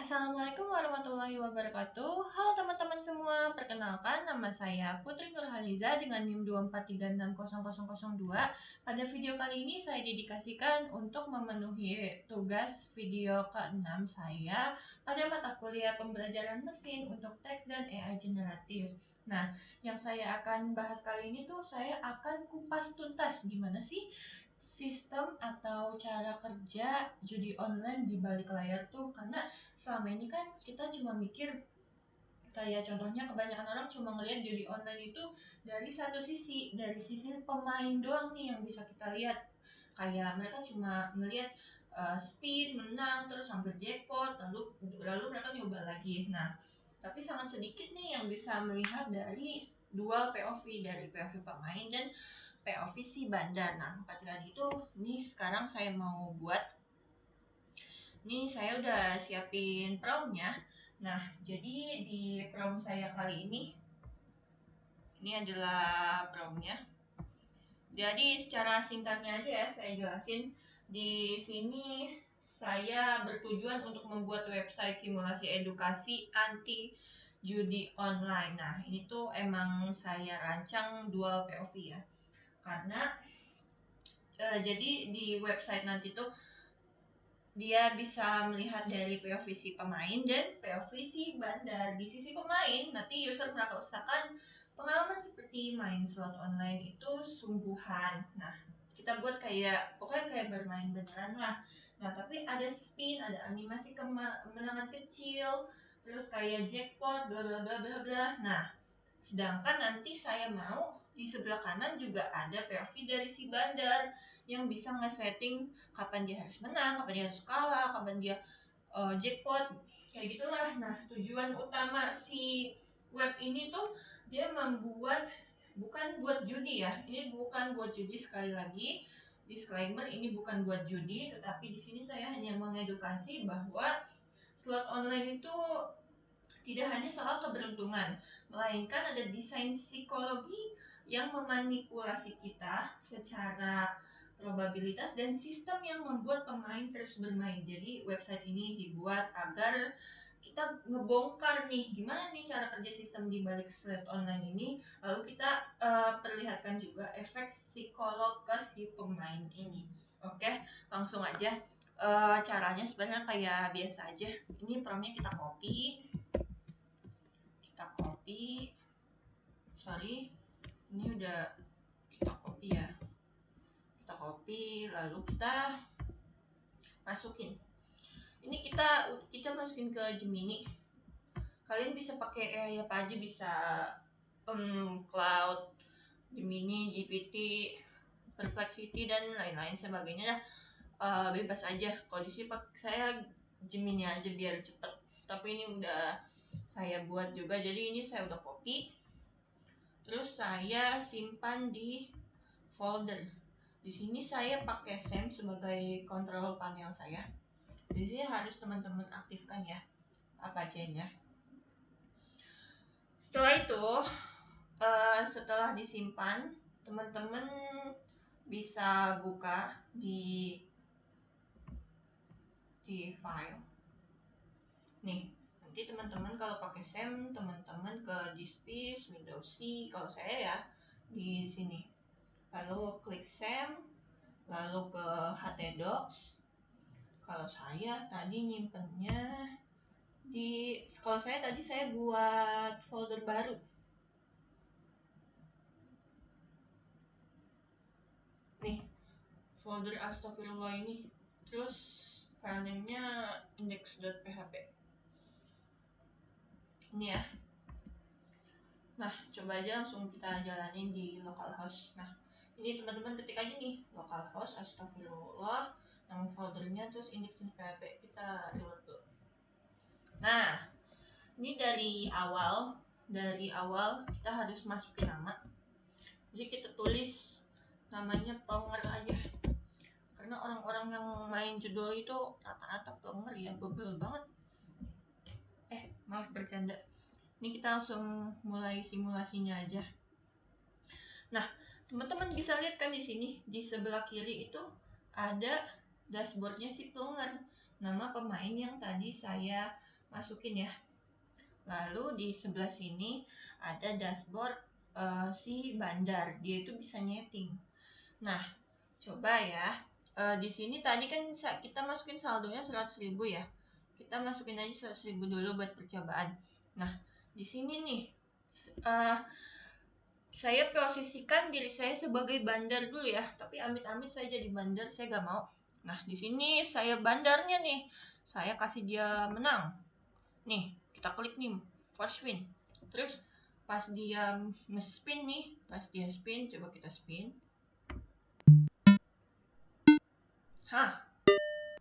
Assalamualaikum warahmatullahi wabarakatuh. Halo teman-teman semua, perkenalkan nama saya Putri Nurhaliza dengan NIM 243600002. Pada video kali ini saya dedikasikan untuk memenuhi tugas video ke-6 saya pada mata kuliah pembelajaran mesin untuk teks dan AI generatif. Nah, yang saya akan bahas kali ini tuh saya akan kupas tuntas gimana sih sistem atau cara kerja judi online di balik layar tuh, karena selama ini kan kita cuma mikir kayak contohnya kebanyakan orang cuma ngelihat judi online itu dari satu sisi, dari sisi pemain doang nih yang bisa kita lihat. Kayak mereka cuma ngelihat spin, menang, terus hampir jackpot, lalu mereka nyoba lagi. Nah, tapi sangat sedikit nih yang bisa melihat dari dual POV, dari POV pemain dan POV si bandar. Nah, maka dari itu nih sekarang saya mau buat. Nih saya udah siapin promnya. Nah, jadi di prom saya kali ini adalah promnya. Jadi secara singkatnya aja ya saya jelasin. Di sini saya bertujuan untuk membuat website simulasi edukasi anti judi online. Nah, ini tuh emang saya rancang dual POV ya. Karena jadi di website nanti tuh dia bisa melihat dari POV si pemain dan POV si bandar. Di sisi pemain, nanti user merasakan pengalaman seperti main slot online itu sungguhan. Nah, kita buat pokoknya kayak bermain beneran lah. Nah, tapi ada spin, ada animasi kemenangan kecil, terus kayak jackpot, bla bla bla bla bla. Nah, sedangkan nanti saya mau di sebelah kanan juga ada POV dari si bandar yang bisa ngesetting kapan dia harus menang, kapan dia harus kalah, kapan dia jackpot, kayak gitulah. Nah, tujuan utama si web ini tuh dia membuat bukan buat judi ya. Ini bukan buat judi, sekali lagi disclaimer, ini bukan buat judi, tetapi di sini saya hanya mengedukasi bahwa slot online itu tidak hanya soal keberuntungan, melainkan ada desain psikologi yang memanipulasi kita secara probabilitas dan sistem yang membuat pemain terus bermain. Jadi website ini dibuat agar kita ngebongkar nih gimana nih cara kerja sistem di balik slot online ini, lalu kita perlihatkan juga efek psikolog ke si pemain ini. Oke, langsung aja. Caranya sebenarnya kayak biasa aja. Ini promnya kita copy, ini udah kita copy ya, kita copy lalu kita masukin. Ini kita masukin ke Gemini. Kalian bisa pakai apa aja, bisa Cloud, Gemini, GPT, Perplexity dan lain-lain sebagainya dah. Bebas aja. Kalau di sini saya Gemini aja biar cepet. Tapi ini udah saya buat juga, jadi ini saya udah copy. Terus saya simpan di folder. Di sini saya pakai SAM sebagai control panel saya. Di sini harus teman-teman aktifkan ya apa aja-nya. Setelah itu, setelah disimpan, teman-teman bisa buka di file. Nih, nanti teman-teman kalau pakai SAM, teman-teman ke Disk, Windows C. Kalau saya ya di sini. Lalu klik SAM, lalu ke htdocs. Kalau saya tadi nyimpennya kalau saya tadi saya buat folder baru. Nih, folder astagfirullah ini. Terus filenya index.php. Ini ya. Nah, coba aja langsung kita jalanin di localhost. Nah, ini teman-teman ketik aja nih localhost astagfirullah, nama foldernya, terus index.php. Kita reload dulu. Nah, ini dari awal kita harus masukin nama. Jadi kita tulis namanya Plenger aja, karena orang-orang yang main judul itu rata-rata Plenger ya, bebel banget. Maaf bercanda. Ini kita langsung mulai simulasinya aja. Nah, teman-teman bisa lihat kan di sini di sebelah kiri itu ada dashboardnya si Plenger, nama pemain yang tadi saya masukin ya. Lalu di sebelah sini ada dashboard si bandar, dia itu bisa nyeting. Nah, coba ya. Di sini tadi kan kita masukin saldonya 100.000 ya. Kita masukin aja 100.000 dulu buat percobaan. Nah, di sini nih saya posisikan diri saya sebagai bandar dulu ya. Tapi amit-amit saya jadi bandar, saya gak mau. Nah, di sini saya bandarnya nih. Saya kasih dia menang. Nih, kita klik nih first win. Terus pas dia nge-spin nih, pas dia spin, coba kita spin. Hah,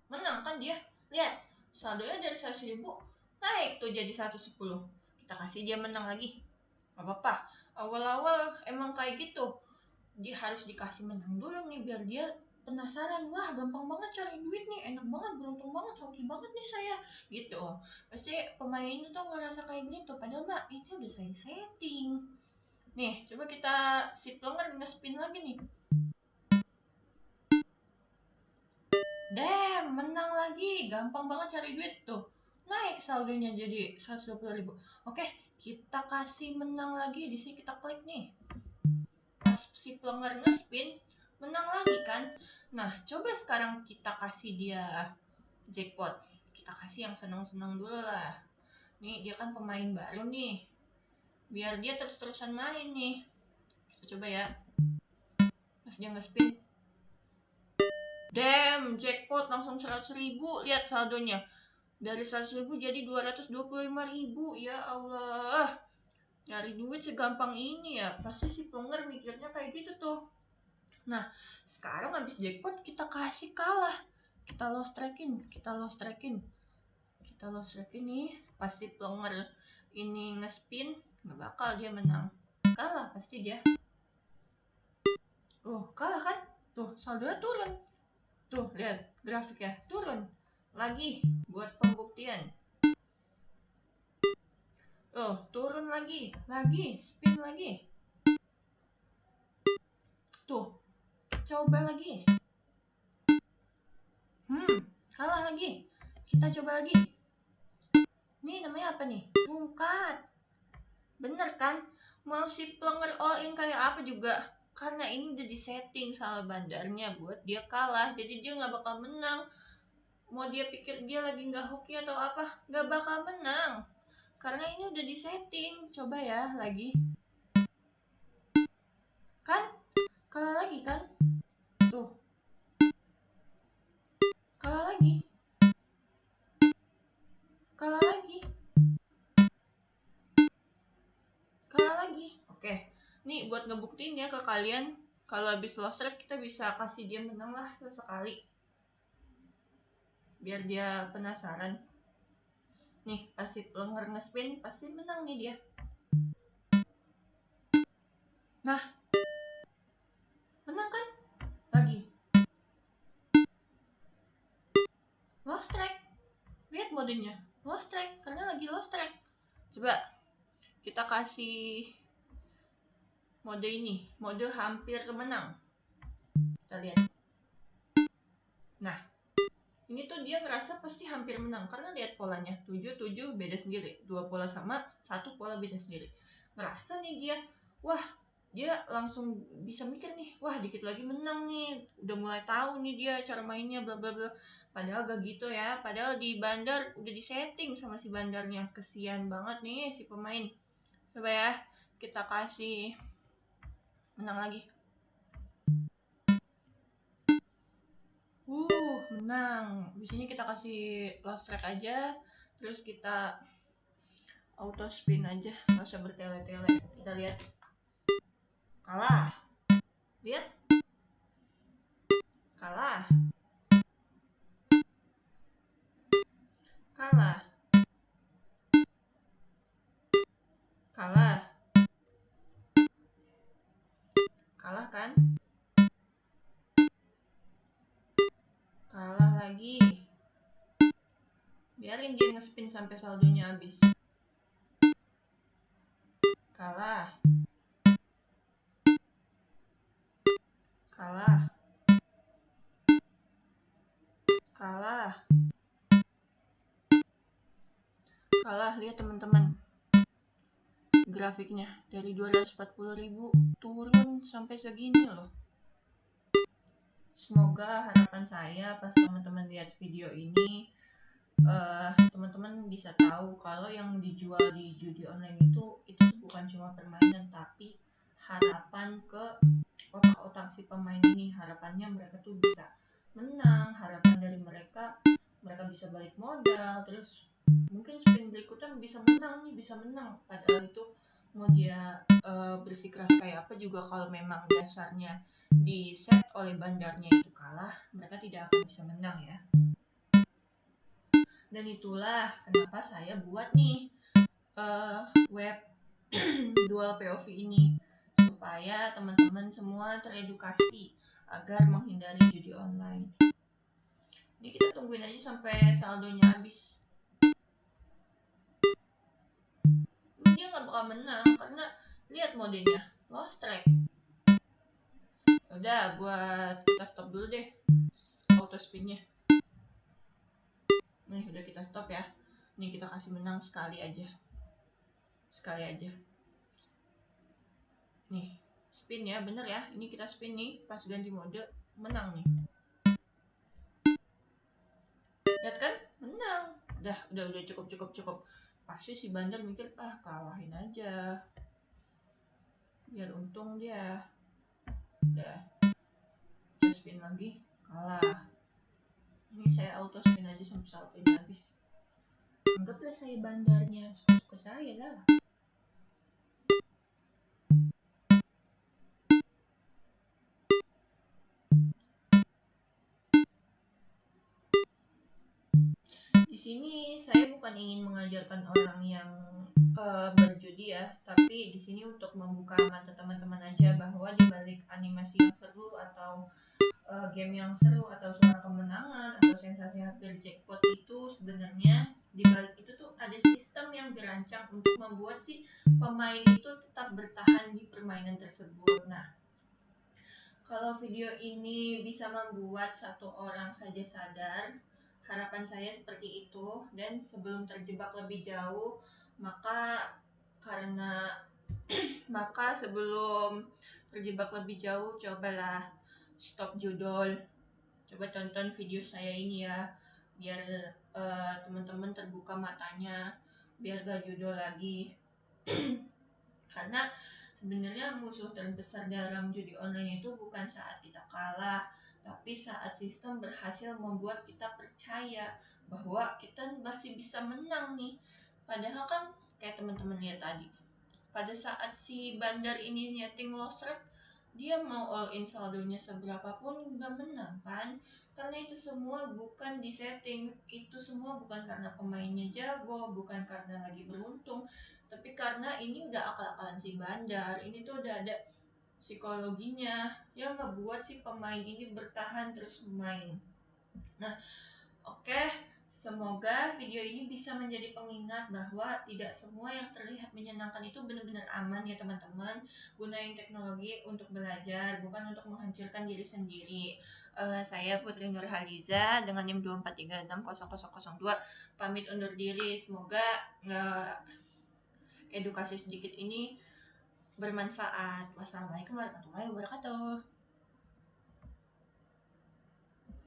menang kan dia. Lihat, saldonya dari 100.000 naik tuh jadi 110. Kita kasih dia menang lagi. Gak apa-apa, awal-awal emang kayak gitu. Dia harus dikasih menang dulu nih biar dia penasaran. Wah, gampang banget cari duit nih, enak banget, beruntung banget, hoki banget nih saya gitu. Pasti pemain itu tuh ngerasa kayak gitu, padahal mah itu udah saya setting. Nih, coba kita si plenger nge-spin lagi nih. Damn, menang lagi. Gampang banget cari duit tuh. Naik saldonya jadi 120.000. Oke, kita kasih menang lagi. Di sini kita klik nih. Pas si plenger nge-spin, menang lagi kan. Nah, coba sekarang kita kasih dia jackpot. Kita kasih yang senang-senang dulu lah. Nih, dia kan pemain baru nih. Biar dia terus-terusan main nih. Kita coba ya. Pas dia nge-spin. Damn, jackpot langsung 100.000. Lihat saldonya. Dari 100.000 jadi 225.000. Ya Allah. Nyari duit segampang ini ya. Pasti si plenger mikirnya kayak gitu tuh. Nah, sekarang habis jackpot kita kasih kalah. Kita lost tracking nih. Pasti plenger ini nge-spin, nggak bakal dia menang. Kalah pasti dia. Kalah kan? Tuh, saldonya turun. Tuh, lihat grafiknya, turun. Lagi buat pembuktian. Turun lagi, spin lagi. Tuh, coba lagi. Kalah lagi. Kita coba lagi. Ini namanya apa nih? Rungkat. Bener kan? Mau si plenger all in kayak apa juga. Karena ini udah disetting sama bandarnya buat dia kalah. Jadi dia gak bakal menang. Mau dia pikir dia lagi gak hoki atau apa, gak bakal menang. Karena ini udah disetting. Coba ya lagi. Kan? Kalah lagi kan? Tuh. Kalah lagi. Kalah lagi. Kalah lagi. Oke. Nih buat ngebuktiin ya ke kalian. Kalau habis lost track kita bisa kasih dia menang lah sesekali. Biar dia penasaran. Nih pasti plenger nge-spin pasti menang nih dia. Nah. Menang kan? Lagi. Lost track. Lihat modenya. Lost track. Karena lagi lost track. Coba. Kita kasih mode ini. Mode hampir menang. Kita lihat. Nah. Ini tuh dia ngerasa pasti hampir menang. Karena lihat polanya. 7-7 beda sendiri. 2 pola sama, 1 pola beda sendiri. Ngerasa nih dia. Wah. Dia langsung bisa mikir nih. Wah dikit lagi menang nih. Udah mulai tahu nih dia cara mainnya bla bla bla. Padahal gak gitu ya. Padahal di bandar udah disetting sama si bandarnya. Kesian banget nih si pemain. Coba ya. Kita kasih menang lagi. Menang. Di sini kita kasih lost track aja. Terus kita auto spin aja. Nggak usah bertele-tele. Kita lihat. Kalah. Lihat. Kalah. Kalah. Kalah. Kalah kan? Kalah lagi. Biarin dia nge-spin sampai saldonya habis. Kalah. Kalah. Kalah. Kalah, lihat teman-teman. Grafiknya dari 240.000 turun sampai segini loh. Semoga harapan saya pas teman-teman lihat video ini, teman-teman bisa tahu kalau yang dijual di judi online itu bukan cuma permainan, tapi harapan ke otak-otak si pemain ini. Harapannya mereka tuh bisa menang, harapan dari mereka bisa balik modal, terus mungkin spin berikutnya bisa menang. Padahal itu mau dia bersikeras kayak apa juga, kalau memang dasarnya di set oleh bandarnya itu kalah, mereka tidak akan bisa menang ya. Dan itulah kenapa saya buat nih web dual POV ini, supaya teman-teman semua teredukasi agar menghindari judi online. Ini kita tungguin aja sampai saldonya habis. Dia nggak bakal menang karena lihat modenya lost track. Udah, buat kita stop dulu deh auto spinnya. Nih udah kita stop ya. Nih kita kasih menang sekali aja. Nih spin ya, bener ya. Ini kita spin nih, pas ganti mode menang nih. Lihat kan, menang. Udah cukup. Pasti si bandar mikir, kalahin aja biar untung dia. Udah, kita spin lagi, kalah. Ini saya auto spin aja sampai saldonya habis. Anggaplah saya bandarnya, suka saya lah. Di sini saya bukan ingin mengajarkan orang yang berjudi ya, tapi di sini untuk membuka mata teman-teman aja bahwa di balik animasi yang seru atau game yang seru atau suara kemenangan atau sensasi hampir jackpot itu, sebenarnya di balik itu tuh ada sistem yang dirancang untuk membuat si pemain itu tetap bertahan di permainan tersebut. Nah, kalau video ini bisa membuat satu orang saja sadar, harapan saya seperti itu. Dan sebelum terjebak lebih jauh, maka sebelum terjebak lebih jauh, cobalah stop judul. Coba tonton video saya ini ya, biar teman-teman terbuka matanya, biar gak judul lagi. Karena sebenarnya musuh terbesar dalam judi online itu bukan saat kita kalah, tapi saat sistem berhasil membuat kita percaya bahwa kita masih bisa menang nih. Padahal kan kayak teman-teman lihat tadi, pada saat si bandar ini nyeting loss rate, dia mau all in saldonya seberapapun nggak menang kan. Karena itu semua bukan di setting, itu semua bukan karena pemainnya jago, bukan karena lagi beruntung, tapi karena ini udah akal-akalan si bandar. Ini tuh udah ada psikologinya yang ngebuat si pemain ini bertahan terus main. Nah, oke. Semoga video ini bisa menjadi pengingat bahwa tidak semua yang terlihat menyenangkan itu benar-benar aman ya teman-teman. Gunain teknologi untuk belajar, bukan untuk menghancurkan diri sendiri. Saya Putri Nurhaliza dengan NIM 243600002 pamit undur diri. Semoga edukasi sedikit ini bermanfaat. Wassalamualaikum warahmatullahi wabarakatuh.